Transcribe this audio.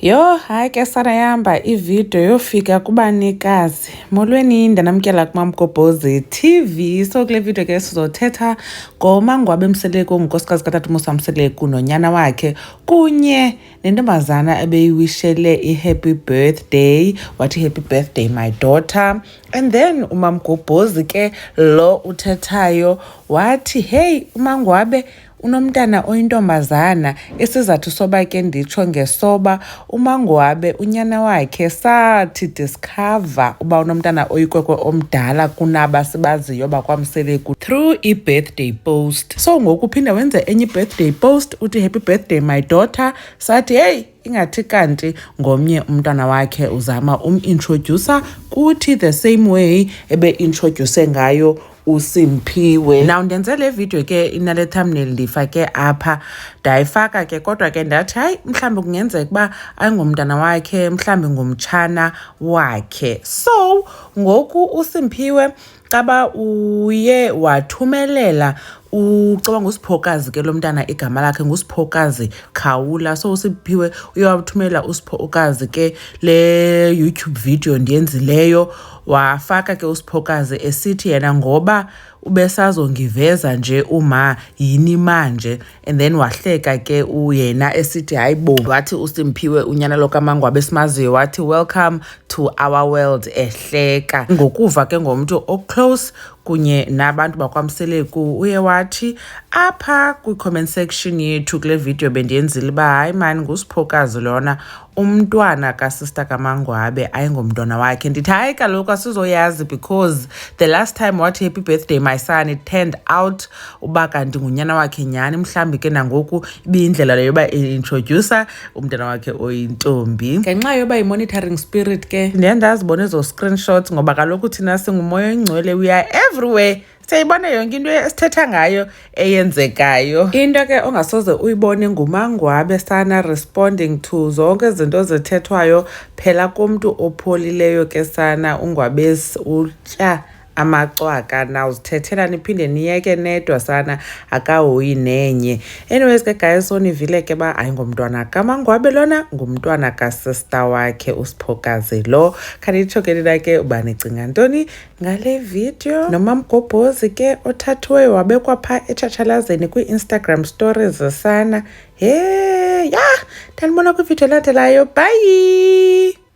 Yo, hayi ke sarayamba ivideo yofika kubanikazi. Molweni ndanamkela kuMamgobhozi TV. So kule video ke sizothetha ngoMangwabe Mseleku, unkosikazi katata Musa Mseleku nonyana wakhe kunye nentombazana ebeyishele i-happy birthday. Wathi happy birthday my daughter. And then uMamgobhozi ke lo uthethayo wathi hey uMangwabe unomntana oyintombazana. Isizathu soba ke nditsho ngesoba uMangwabe unyana wakhe sathi discover uba unomntana oyikwekwe omdala kunaba sibaziyo bakwaMseleku through i-birthday post. So ngoku uphinde wenze enye i-birthday post uthi happy birthday my daughter. Sathi hey ingathi kanti ngomnye umntwana wakhe uzama introducer kuthi the same way ebe-introduce ngayo uSimphiwe. Now ndenze le video ke inale thumbnail ndifake apha, ndayifaka ke kodwa ke ndathi hayi mhlambe kungenzeka uba ayingomntana wakhe, mhlambe ngumtshana wakhe. So ngoku uSimphiwe caba uye wathumelela ucaba ngusiphokazi ke lo mntana igama lakhe ngusiphokazi Khawula. So uSimphiwe uye wathumela usiphokazi ke le YouTube video ndiyenzileyo, wafaka ke usiphokazi esithi yena ngoba ubesazongiveza nje uma yini manje, and then wahleka ke uyena esithi hayibo, wathi uSimphiwe unyana lo kaMangwabe simaziyo wathi welcome to our world, ehleka. Ngokuva ke ngomuntu oclose kunye nabantu bakwaMseleku uye wathi apha kwi-comment section yethu kule video bendiyenzile uba hayi mani ngusiphokazi lona, umntwana kasister kaMangwabe ayingomntwana wakhe. Ndithi hayi kaloku asizoyazi because the last time wathi happy birthday my son it turned out uba kanti ngunyana wakhe nyani, mhlambi ke nangoku ibiyindlela leyo yoba introducer umntana wakhe oyintombi. Ngenxa yoba i-monitoring spirit ke ndiye ndazibona ezo screenshots ngoba kaloku thina singumoya oyingcwele, we are everywhere, siyayibona yonke into esithetha ngayo eyenzekayo. Into ke ongasoze uyibone nguMangwabe sana responding to zonke izinto zethethwayo phela kumntu opholileyo ke sana uNgwabesi utya amacwaka na uzithethela niphinde niyeke nedwa sana akahoyi nenye. Anyways ke guys, so nivile ke ba ayingomntwana kaMangwabe lona, ngumntwana kasister wakhe usiphokazi lo. Khanitsho ke nina ke uba nicinga ntoni ngale video. NoMamgobhozi ke othathiweyo wabekwa pha etshatshalazeni kwi-Instagram stories sana. Hey ya ndanibona kwivideo elandelayo, bye.